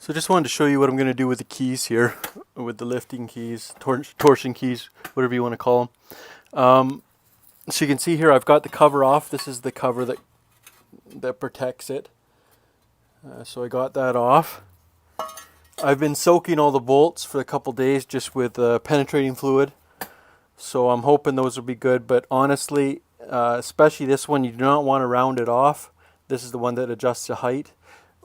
So just wanted to show you what I'm going to do with the keys here, with the lifting keys, torsion keys, whatever you want to call them. So you can see here I've got the cover off. This is the cover that protects it. So I got that off. I've been soaking all the bolts for a couple days just with penetrating fluid. So I'm hoping those will be good, but honestly, especially this one, you do not want to round it off. This is the one that adjusts the height,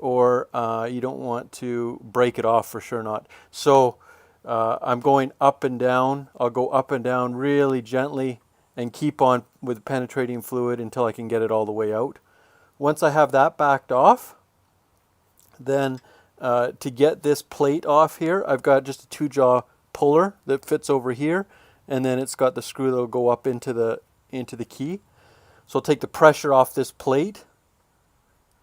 or you don't want to break it off, for sure not. So I'm going up and down. I'll go up and down really gently and keep on with penetrating fluid until I can get it all the way out. Once I have that backed off, then to get this plate off here, I've got just a 2-jaw puller that fits over here, and then it's got the screw that will go up into the key. So I'll take the pressure off this plate,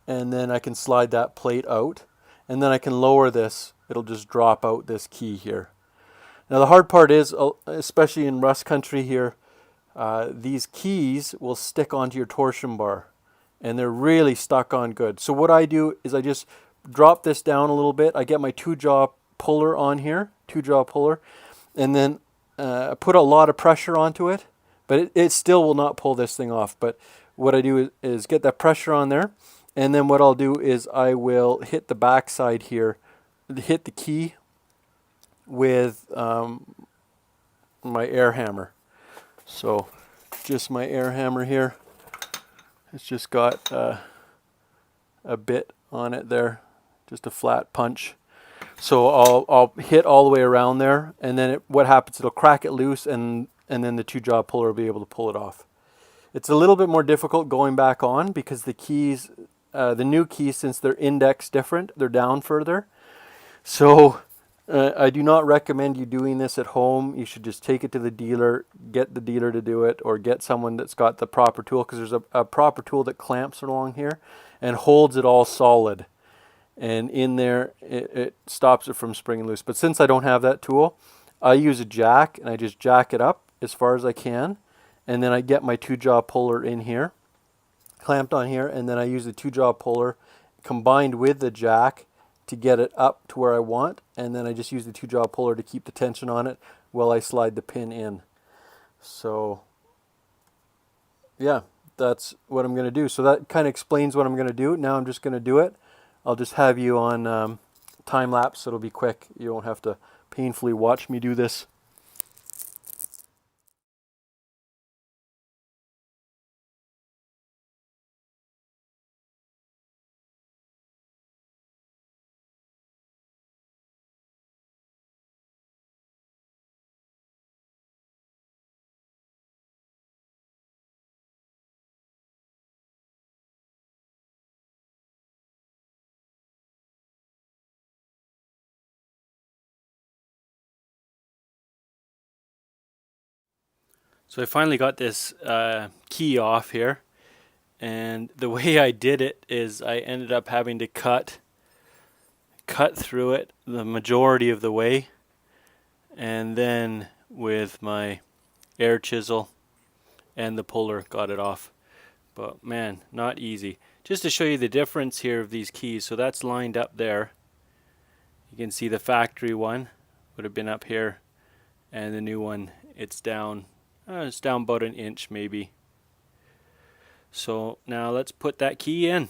and then I can slide that plate out, and then I can lower this. It'll just drop out this key here. Now the hard part is, especially in rust country here, these keys will stick onto your torsion bar, and they're really stuck on good. So what I do is I just drop this down a little bit. I get my 2-jaw puller on here, 2-jaw puller, and then put a lot of pressure onto it, but it still will not pull this thing off. But what I do is get that pressure on there, and then what I'll do is I will hit the back side here, hit the key with my air hammer. So just my air hammer here. It's just got a bit on it there, just a flat punch. So I'll hit all the way around there, and then what happens, it'll crack it loose, and then the 2-jaw puller will be able to pull it off. It's a little bit more difficult going back on because the keys, the new keys, since they're indexed different, they're down further. So I do not recommend you doing this at home. You should just take it to the dealer, get the dealer to do it, or get someone that's got the proper tool, because there's a proper tool that clamps along here and holds it all solid. And in there, it stops it from springing loose. But since I don't have that tool, I use a jack, and I just jack it up as far as I can. And then I get my 2-jaw puller in here, clamped on here, and then I use the 2-jaw puller combined with the jack to get it up to where I want. And then I just use the 2-jaw puller to keep the tension on it while I slide the pin in. So, yeah, that's what I'm going to do. So that kind of explains what I'm going to do. Now I'm just going to do it. I'll just have you on time lapse, so it'll be quick. You won't have to painfully watch me do this. So I finally got this key off here, and the way I did it is I ended up having to cut through it the majority of the way, and then with my air chisel and the puller got it off. But man, not easy. Just to show you the difference here of these keys, so that's lined up there. You can see the factory one would have been up here, and the new one, it's down about an inch maybe. So now let's put that key in.